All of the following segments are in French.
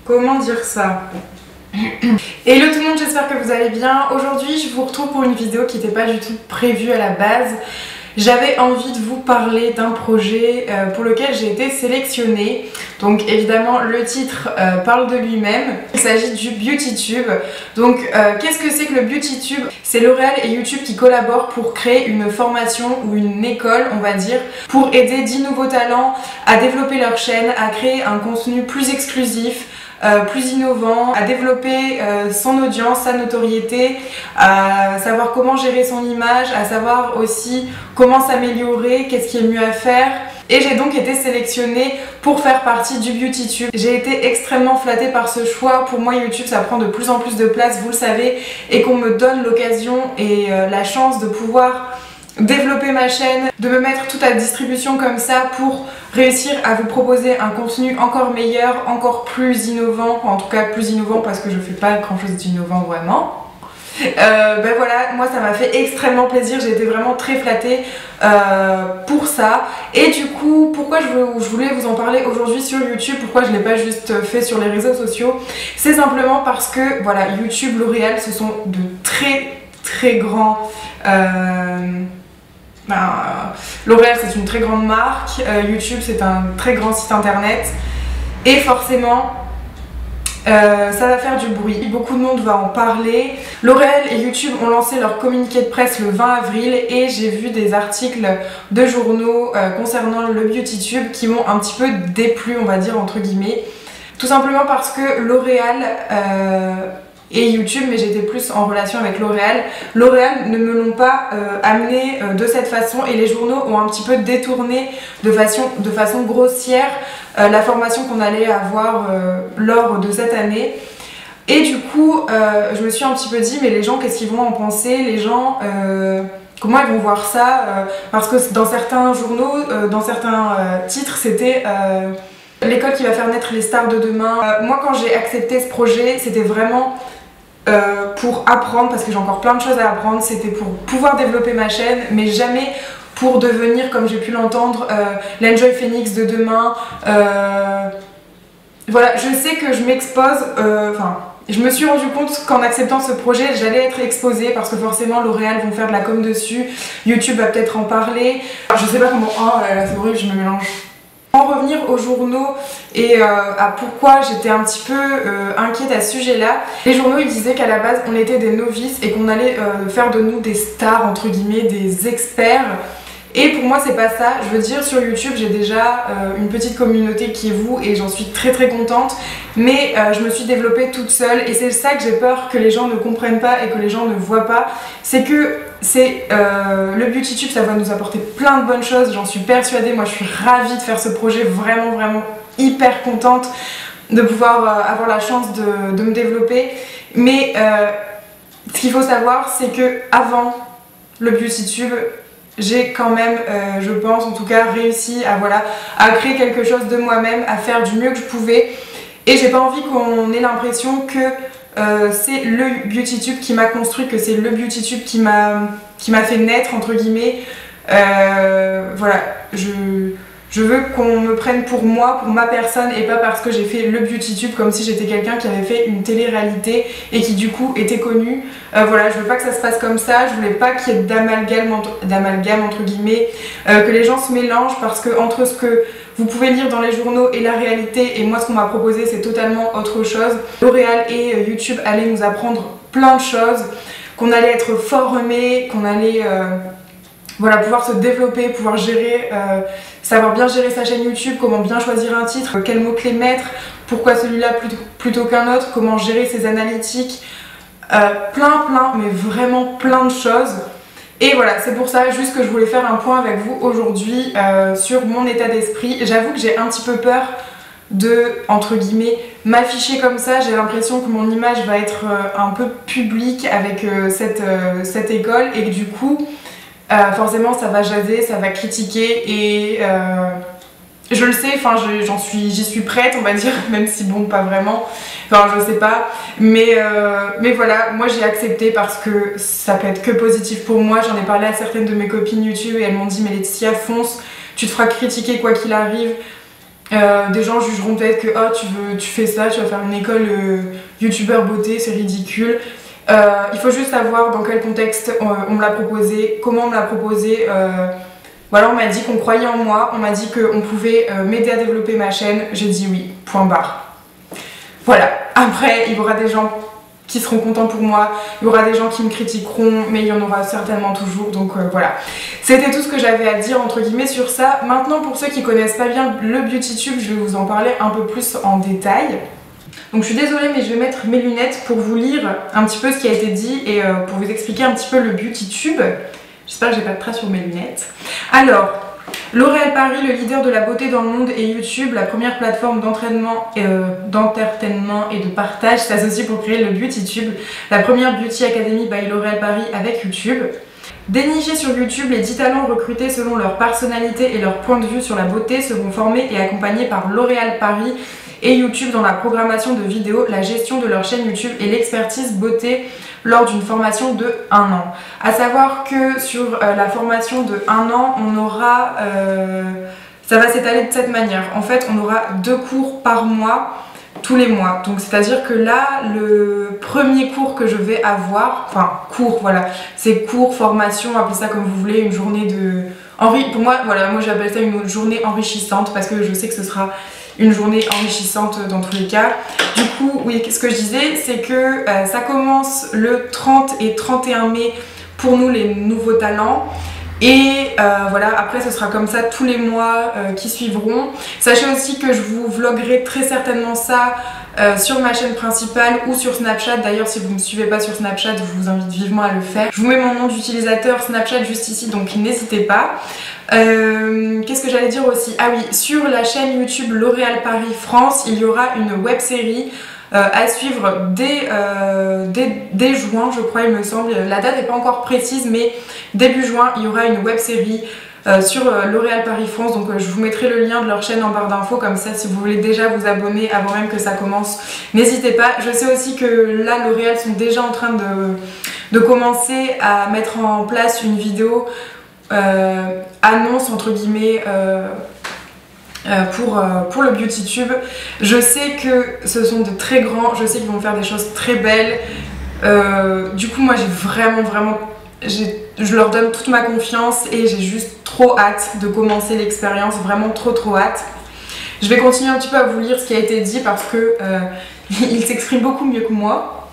Comment dire ça? Hello tout le monde, j'espère que vous allez bien. Aujourd'hui je vous retrouve pour une vidéo qui n'était pas du tout prévue à la base. J'avais envie de vous parler d'un projet pour lequel j'ai été sélectionnée. Donc évidemment le titre parle de lui-même. Il s'agit du BeautyTube. Donc qu'est-ce que c'est que le BeautyTube? C'est L'Oréal et YouTube qui collaborent pour créer une formation ou une école, on va dire, pour aider 10 nouveaux talents à développer leur chaîne, à créer un contenu plus exclusif, plus innovant, à développer son audience, sa notoriété, à savoir comment gérer son image, à savoir aussi comment s'améliorer, qu'est-ce qui est mieux à faire. Et j'ai donc été sélectionnée pour faire partie du BeautyTube. J'ai été extrêmement flattée par ce choix. Pour moi, YouTube, ça prend de plus en plus de place, vous le savez, et qu'on me donne l'occasion et la chance de pouvoir développer ma chaîne, de me mettre tout à distribution comme ça pour réussir à vous proposer un contenu encore meilleur, encore plus innovant, en tout cas plus innovant parce que je fais pas grand chose d'innovant vraiment. Ben voilà, moi ça m'a fait extrêmement plaisir, j'ai été vraiment très flattée pour ça. Et du coup, pourquoi je voulais vous en parler aujourd'hui sur YouTube, pourquoi je l'ai pas juste fait sur les réseaux sociaux, c'est simplement parce que voilà, YouTube, L'Oréal, ce sont de très grands... L'Oréal c'est une très grande marque, YouTube c'est un très grand site internet et forcément ça va faire du bruit, beaucoup de monde va en parler. L'Oréal et YouTube ont lancé leur communiqué de presse le 20 avril et j'ai vu des articles de journaux concernant le BeautyTube qui m'ont un petit peu déplu, on va dire entre guillemets, tout simplement parce que L'Oréal et YouTube, mais j'étais plus en relation avec L'Oréal. L'Oréal ne me l'ont pas amené de cette façon et les journaux ont un petit peu détourné de façon grossière la formation qu'on allait avoir lors de cette année. Et du coup, je me suis un petit peu dit, mais les gens, qu'est-ce qu'ils vont en penser? Les gens, comment ils vont voir ça? Parce que dans certains journaux, dans certains titres, c'était... l'école qui va faire naître les stars de demain. Moi, quand j'ai accepté ce projet, c'était vraiment... pour apprendre, parce que j'ai encore plein de choses à apprendre, c'était pour pouvoir développer ma chaîne, mais jamais pour devenir, comme j'ai pu l'entendre, l'Enjoy Phoenix de demain. Voilà, je sais que je m'expose, je me suis rendu compte qu'en acceptant ce projet, j'allais être exposée parce que forcément L'Oréal vont faire de la com dessus, YouTube va peut-être en parler. Je sais pas comment... Oh là là, c'est horrible, je me mélange. En revenir aux journaux et à pourquoi j'étais un petit peu inquiète à ce sujet-là, les journaux ils disaient qu'à la base on était des novices et qu'on allait faire de nous des stars, entre guillemets, des experts. Et pour moi c'est pas ça, je veux dire sur YouTube j'ai déjà une petite communauté qui est vous et j'en suis très contente, mais je me suis développée toute seule et c'est ça que j'ai peur que les gens ne comprennent pas et que les gens ne voient pas, c'est que le BeautyTube ça va nous apporter plein de bonnes choses, j'en suis persuadée, moi je suis ravie de faire ce projet, vraiment hyper contente de pouvoir avoir la chance de me développer, mais ce qu'il faut savoir c'est que avant le BeautyTube, j'ai quand même, je pense en tout cas, réussi à créer quelque chose de moi-même, à faire du mieux que je pouvais. Et j'ai pas envie qu'on ait l'impression que c'est le BeautyTube qui m'a construit, que c'est le BeautyTube qui m'a fait naître, entre guillemets. Voilà, je veux qu'on me prenne pour moi, pour ma personne et pas parce que j'ai fait le BeautyTube comme si j'étais quelqu'un qui avait fait une télé-réalité et qui du coup était connu. Voilà, je veux pas que ça se passe comme ça, je voulais pas qu'il y ait d'amalgame entre guillemets, que les gens se mélangent parce que entre ce que vous pouvez lire dans les journaux et la réalité et moi ce qu'on m'a proposé c'est totalement autre chose. L'Oréal et YouTube allaient nous apprendre plein de choses, qu'on allait être formés, qu'on allait... voilà, pouvoir se développer, pouvoir gérer, savoir bien gérer sa chaîne YouTube, comment bien choisir un titre, quels mots-clés mettre, pourquoi celui-là plutôt qu'un autre, comment gérer ses analytiques, mais vraiment plein de choses. Et voilà, c'est pour ça juste que je voulais faire un point avec vous aujourd'hui sur mon état d'esprit. J'avoue que j'ai un petit peu peur de, entre guillemets, m'afficher comme ça. J'ai l'impression que mon image va être un peu publique avec cette école et que du coup... forcément ça va jaser, ça va critiquer et je le sais, j'y suis prête on va dire, même si bon pas vraiment, je sais pas, mais voilà, moi j'ai accepté parce que ça peut être que positif pour moi. J'en ai parlé à certaines de mes copines YouTube et elles m'ont dit mais Laetitia fonce, tu te feras critiquer quoi qu'il arrive, Des gens jugeront peut-être que oh, tu fais ça, tu vas faire une école youtubeur beauté, c'est ridicule. Il faut juste savoir dans quel contexte on me l'a proposé, comment on me l'a proposé. Voilà, on m'a dit qu'on croyait en moi, on m'a dit qu'on pouvait m'aider à développer ma chaîne. J'ai dit oui, point barre. Voilà, après il y aura des gens qui seront contents pour moi, il y aura des gens qui me critiqueront, mais il y en aura certainement toujours, donc voilà. C'était tout ce que j'avais à dire entre guillemets sur ça. Maintenant, pour ceux qui connaissent pas bien le BeautyTube, je vais vous en parler un peu plus en détail. Donc je suis désolée, mais je vais mettre mes lunettes pour vous lire un petit peu ce qui a été dit et pour vous expliquer un petit peu le BeautyTube. J'espère que j'ai pas de traces sur mes lunettes. Alors, L'Oréal Paris, le leader de la beauté dans le monde, et YouTube, la première plateforme d'entraînement, d'entertainment et de partage, s'associe pour créer le BeautyTube, la première Beauty Academy by L'Oréal Paris avec YouTube. Dénichés sur YouTube, les 10 talents recrutés selon leur personnalité et leur point de vue sur la beauté seront formés et accompagnés par L'Oréal Paris et YouTube dans la programmation de vidéos, la gestion de leur chaîne YouTube et l'expertise beauté lors d'une formation de 1 an. À savoir que sur la formation de 1 an, on aura, ça va s'étaler de cette manière. En fait, on aura 2 cours par mois, tous les mois. Donc c'est-à-dire que là, le premier cours que je vais avoir, enfin cours, voilà, c'est cours, formation, appelez ça comme vous voulez, une journée de... Pour moi, voilà, moi j'appelle ça une journée enrichissante parce que je sais que ce sera une journée enrichissante dans tous les cas. Du coup, oui, ce que je disais, c'est que ça commence le 30 et 31 mai pour nous les nouveaux talents. Et voilà, après ce sera comme ça tous les mois qui suivront. Sachez aussi que je vous vloguerai très certainement ça sur ma chaîne principale ou sur Snapchat. D'ailleurs, si vous ne me suivez pas sur Snapchat, je vous invite vivement à le faire. Je vous mets mon nom d'utilisateur Snapchat juste ici, donc n'hésitez pas. Qu'est-ce que j'allais dire aussi? Ah oui, sur la chaîne YouTube L'Oréal Paris France, il y aura une web série à suivre dès juin, je crois, il me semble. La date n'est pas encore précise, mais début juin, il y aura une web série sur L'Oréal Paris France. Donc je vous mettrai le lien de leur chaîne en barre d'infos, comme ça si vous voulez déjà vous abonner avant même que ça commence, n'hésitez pas. Je sais aussi que là L'Oréal sont déjà en train de commencer à mettre en place une vidéo annonce entre guillemets pour le BeautyTube. Je sais que ce sont de très grands, je sais qu'ils vont faire des choses très belles. Du coup moi j'ai vraiment je leur donne toute ma confiance et j'ai juste trop hâte de commencer l'expérience, vraiment trop hâte. Je vais continuer un petit peu à vous lire ce qui a été dit parce que il s'exprime beaucoup mieux que moi.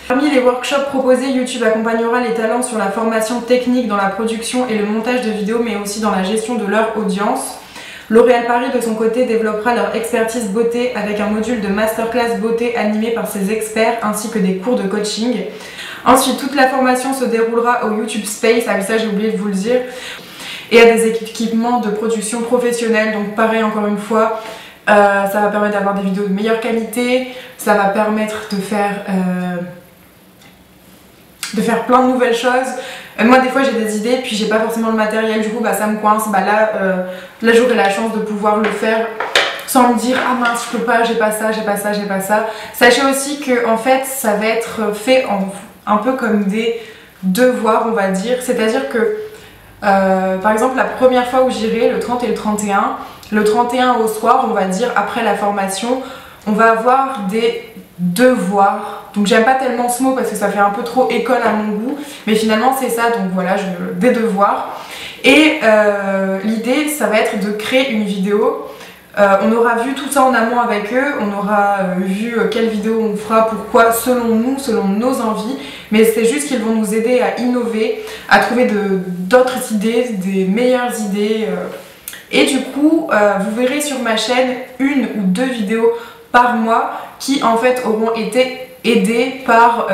Parmi les workshops proposés, YouTube accompagnera les talents sur la formation technique dans la production et le montage de vidéos, mais aussi dans la gestion de leur audience. L'Oréal Paris, de son côté, développera leur expertise beauté avec un module de masterclass beauté animé par ses experts ainsi que des cours de coaching. Ensuite, toute la formation se déroulera au YouTube Space, ah oui ça j'ai oublié de vous le dire, et à des équipements de production professionnels. Donc pareil, encore une fois, ça va permettre d'avoir des vidéos de meilleure qualité, ça va permettre de faire plein de nouvelles choses. Moi des fois j'ai des idées puis j'ai pas forcément le matériel, du coup bah ça me coince. Bah là j'aurai la chance de pouvoir le faire sans me dire ah mince je peux pas, j'ai pas ça. Sachez aussi que en fait ça va être fait un peu comme des devoirs, on va dire. C'est-à-dire que par exemple la première fois où j'irai, le 30 et le 31 au soir, on va dire après la formation, on va avoir des devoirs. Donc j'aime pas tellement ce mot parce que ça fait un peu trop école à mon goût, mais finalement c'est ça, donc voilà, des devoirs. Et l'idée ça va être de créer une vidéo. On aura vu tout ça en amont avec eux, on aura vu quelle vidéo on fera, pourquoi, selon nous, selon nos envies, mais c'est juste qu'ils vont nous aider à innover, à trouver d'autres idées, des meilleures idées. Et du coup, vous verrez sur ma chaîne 1 ou 2 vidéos par mois qui en fait auront été aidées par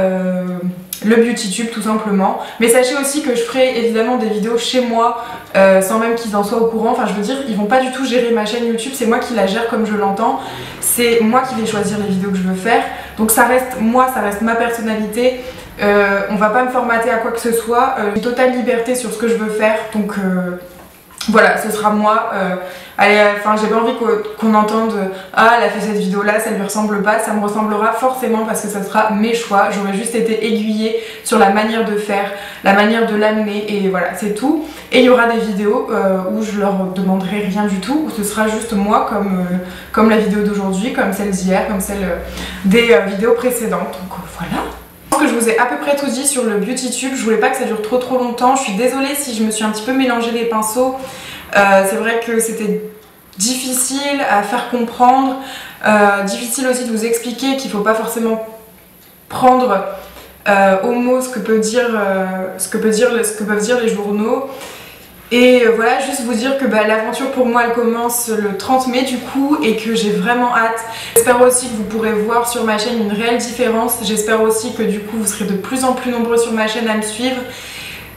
le BeautyTube tout simplement. Mais sachez aussi que je ferai évidemment des vidéos chez moi sans même qu'ils en soient au courant. Enfin je veux dire, ils vont pas du tout gérer ma chaîne YouTube, c'est moi qui la gère comme je l'entends. C'est moi qui vais choisir les vidéos que je veux faire. Donc ça reste moi, ça reste ma personnalité. On va pas me formater à quoi que ce soit. J'ai totale liberté sur ce que je veux faire. Donc Voilà, ce sera moi. Enfin, j'ai pas envie qu'on entende ah, elle a fait cette vidéo là, ça lui ressemble pas. Ça me ressemblera forcément parce que ça sera mes choix. J'aurais juste été aiguillée sur la manière de faire, la manière de l'amener, et voilà, c'est tout. Et il y aura des vidéos où je leur demanderai rien du tout, où ce sera juste moi, comme la vidéo d'aujourd'hui, comme celle d'hier, comme celle des vidéos précédentes. Donc voilà. Je pense que je vous ai à peu près tout dit sur le beauty tube. Je voulais pas que ça dure trop longtemps. Je suis désolée si je me suis un petit peu mélangé les pinceaux. C'est vrai que c'était difficile à faire comprendre, difficile aussi de vous expliquer qu'il ne faut pas forcément prendre au mot ce que peuvent dire les journaux. Et voilà, juste vous dire que l'aventure pour moi elle commence le 30 mai du coup, et que j'ai vraiment hâte. J'espère aussi que vous pourrez voir sur ma chaîne une réelle différence. J'espère aussi que du coup vous serez de plus en plus nombreux sur ma chaîne à me suivre.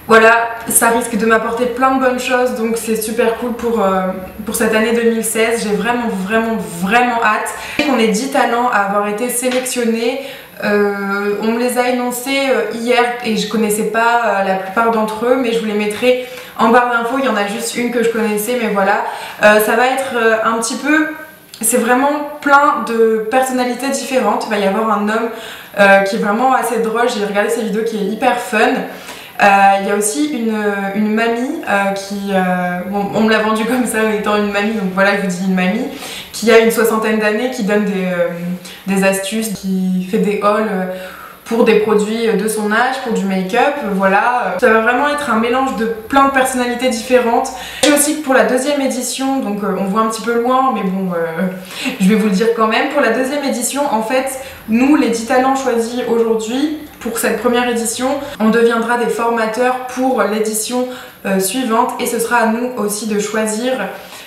Voilà, ça risque de m'apporter plein de bonnes choses, donc c'est super cool pour cette année 2016. J'ai vraiment hâte. On est 10 talents à avoir été sélectionnés. On me les a énoncés hier et je connaissais pas la plupart d'entre eux, mais je vous les mettrai en barre d'infos. Il y en a juste une que je connaissais, mais voilà. Ça va être un petit peu... C'est vraiment plein de personnalités différentes. Il va y avoir un homme qui est vraiment assez drôle. J'ai regardé ses vidéos, qui est hyper fun. Il y a aussi une mamie qui, bon, on me l'a vendue comme ça étant une mamie, donc voilà, je vous dis une mamie, qui a une 60aine d'années, qui donne des astuces, qui fait des hauls pour des produits de son âge, pour du make-up, voilà. Ça va vraiment être un mélange de plein de personnalités différentes. Et aussi pour la deuxième édition, donc on voit un petit peu loin, mais bon, je vais vous le dire quand même. Pour la deuxième édition, en fait, nous, les 10 talents choisis aujourd'hui, pour cette première édition, on deviendra des formateurs pour l'édition suivante, et ce sera à nous aussi de choisir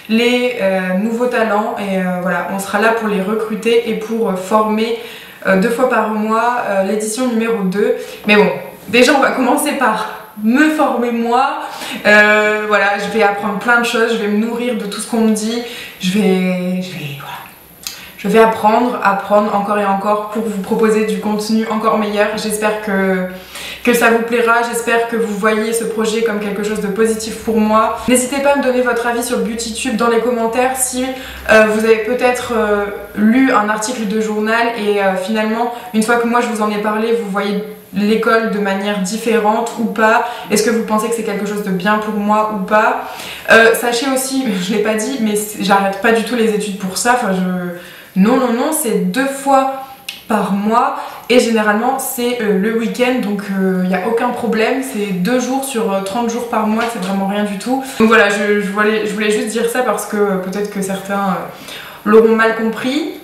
les nouveaux talents, et voilà, on sera là pour les recruter et pour former 2 fois par mois l'édition numéro 2. Mais bon, déjà on va commencer par me former moi. Voilà, je vais apprendre plein de choses, je vais me nourrir de tout ce qu'on me dit, je vais apprendre encore et encore pour vous proposer du contenu encore meilleur. J'espère que ça vous plaira, j'espère que vous voyez ce projet comme quelque chose de positif pour moi. N'hésitez pas à me donner votre avis sur BeautyTube dans les commentaires si vous avez peut-être lu un article de journal et finalement, une fois que moi je vous en ai parlé, vous voyez l'école de manière différente ou pas. Est-ce que vous pensez que c'est quelque chose de bien pour moi ou pas? Sachez aussi, je l'ai pas dit, mais j'arrête pas du tout les études pour ça. Enfin, non, c'est 2 fois par mois et généralement c'est le week-end, donc il n'y a aucun problème. C'est 2 jours sur 30 jours par mois, c'est vraiment rien du tout. Donc voilà, je voulais juste dire ça parce que peut-être que certains l'auront mal compris.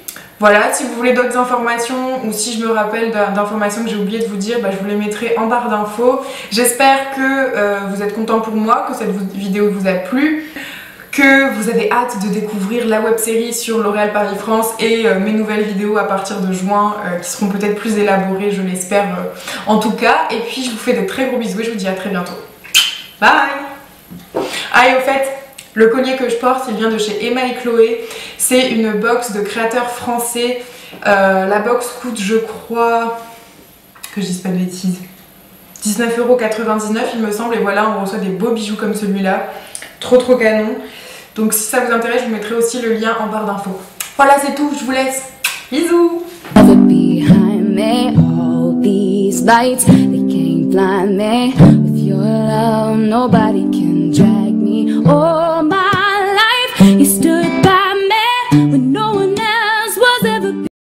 Voilà, si vous voulez d'autres informations ou si je me rappelle d'informations que j'ai oublié de vous dire, je vous les mettrai en barre d'infos. J'espère que vous êtes contents pour moi, que cette vidéo vous a plu, que vous avez hâte de découvrir la web-série sur L'Oréal Paris France et mes nouvelles vidéos à partir de juin qui seront peut-être plus élaborées, je l'espère en tout cas. Et puis je vous fais de très gros bisous et je vous dis à très bientôt. Bye! Ah, et au fait, le collier que je porte, il vient de chez Emma et Chloé. C'est une box de créateurs français. La box coûte, je crois, que je dise pas de bêtises, 19,99 € il me semble. Et voilà, on reçoit des beaux bijoux comme celui-là. Trop canon. Donc si ça vous intéresse, je vous mettrai aussi le lien en barre d'infos. Voilà, c'est tout, je vous laisse. Bisous! Nobody can drag me all my life.